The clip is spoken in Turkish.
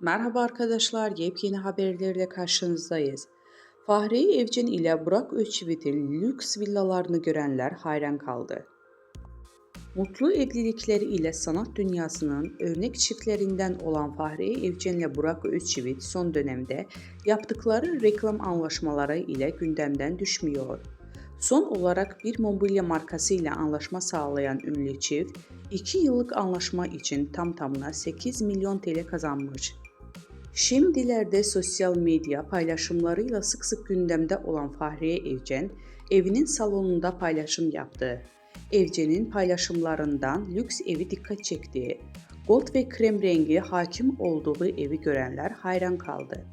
Merhaba arkadaşlar, yepyeni haberlerle karşınızdayız. Fahriye Evcen ile Burak Özçivit'in lüks villalarını görenler hayran kaldı. Mutlu evlilikleri ile sanat dünyasının örnek çiftlerinden olan Fahriye Evcen ile Burak Özçivit son dönemde yaptıkları reklam anlaşmaları ile gündemden düşmüyor. Son olarak bir mobilya markası ile anlaşma sağlayan ünlü çift, 2 yıllık anlaşma için tam tamına 8 milyon TL kazanmış. Şimdilerde sosyal medya paylaşımlarıyla sık sık gündemde olan Fahriye Evcen, evinin salonunda paylaşım yaptı. Evcen'in paylaşımlarından lüks evi dikkat çekti. Gold ve krem rengi hakim olduğu evi görenler hayran kaldı.